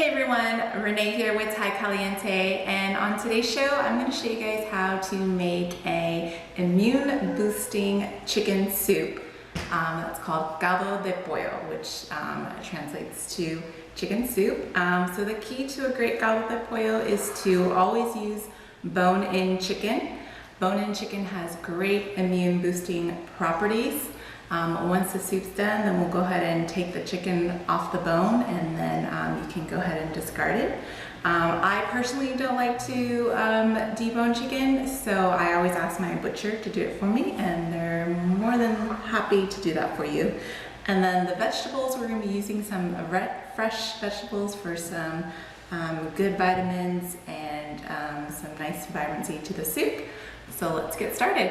Hey everyone, Renee here with Thai Caliente, and on today's show I'm going to show you guys how to make a immune boosting chicken soup that's called Caldo de Pollo, which translates to chicken soup. So the key to a great Caldo de Pollo is to always use bone-in chicken. Bone-in chicken has great immune boosting properties. Once the soup's done, then we'll go ahead and take the chicken off the bone, and then you can go ahead and discard it. I personally don't like to debone chicken, so I always ask my butcher to do it for me, and they're more than happy to do that for you. And then the vegetables, we're going to be using some fresh vegetables for some good vitamins and some nice vibrancy to the soup. So let's get started.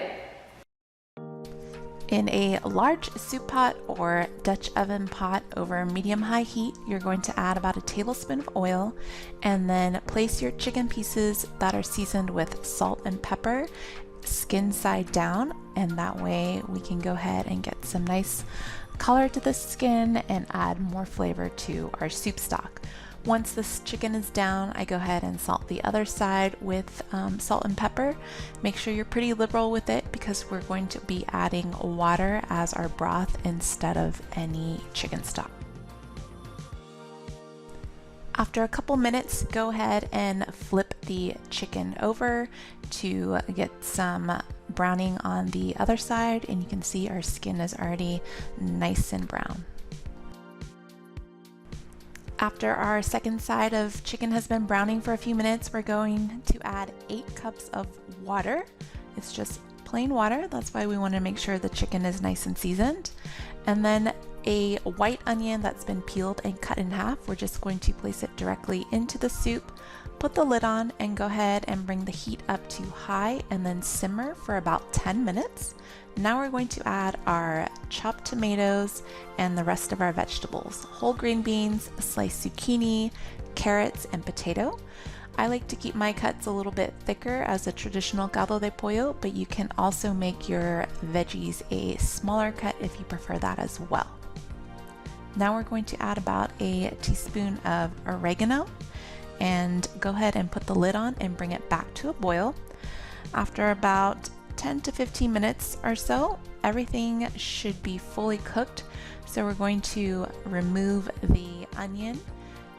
In a large soup pot or Dutch oven pot over medium-high heat, you're going to add about a tablespoon of oil, and then place your chicken pieces that are seasoned with salt and pepper, skin side down, and that way we can go ahead and get some nice color to the skin and add more flavor to our soup stock. Once this chicken is down, I go ahead and salt the other side with salt and pepper. Make sure you're pretty liberal with it because we're going to be adding water as our broth instead of any chicken stock. After a couple minutes, go ahead and flip the chicken over to get some browning on the other side, and you can see our skin is already nice and brown. After our second side of chicken has been browning for a few minutes, we're going to add 8 cups of water. It's just plain water. That's why we want to make sure the chicken is nice and seasoned. And then a white onion that's been peeled and cut in half. We're just going to place it directly into the soup, put the lid on, and go ahead and bring the heat up to high and then simmer for about 10 minutes. Now we're going to add our chopped tomatoes and the rest of our vegetables. Whole green beans, sliced zucchini, carrots, and potato. I like to keep my cuts a little bit thicker as a traditional caldo de pollo, but you can also make your veggies a smaller cut if you prefer that as well. Now we're going to add about a teaspoon of oregano and go ahead and put the lid on and bring it back to a boil. After about 10 to 15 minutes or so, everything should be fully cooked. So we're going to remove the onion,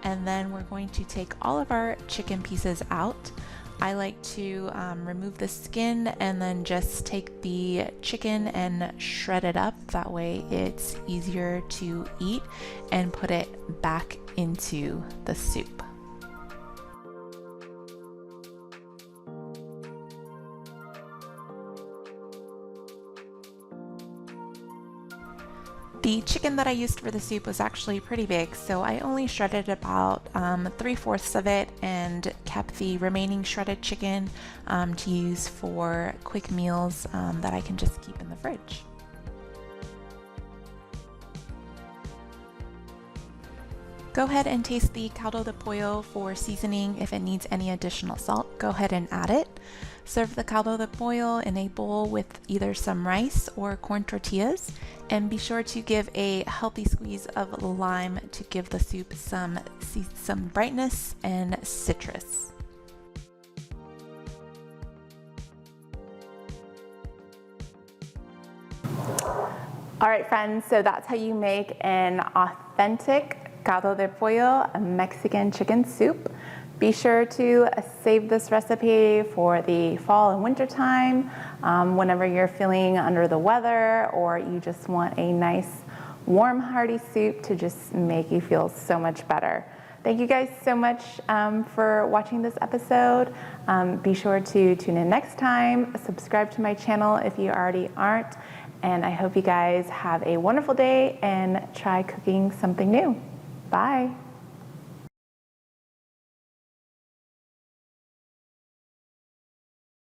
and then we're going to take all of our chicken pieces out. I like to remove the skin and then just take the chicken and shred it up. That way it's easier to eat and put it back into the soup. The chicken that I used for the soup was actually pretty big, so I only shredded about 3/4 of it and kept the remaining shredded chicken to use for quick meals that I can just keep in the fridge. Go ahead and taste the caldo de pollo for seasoning. If it needs any additional salt, go ahead and add it. Serve the caldo de pollo in a bowl with either some rice or corn tortillas, and be sure to give a healthy squeeze of lime to give the soup some brightness and citrus. All right, friends, so that's how you make an authentic caldo de pollo, a Mexican chicken soup. Be sure to save this recipe for the fall and winter time, whenever you're feeling under the weather or you just want a nice, warm, hearty soup to just make you feel so much better. Thank you guys so much for watching this episode. Be sure to tune in next time. Subscribe to my channel if you already aren't. And I hope you guys have a wonderful day and try cooking something new. Bye.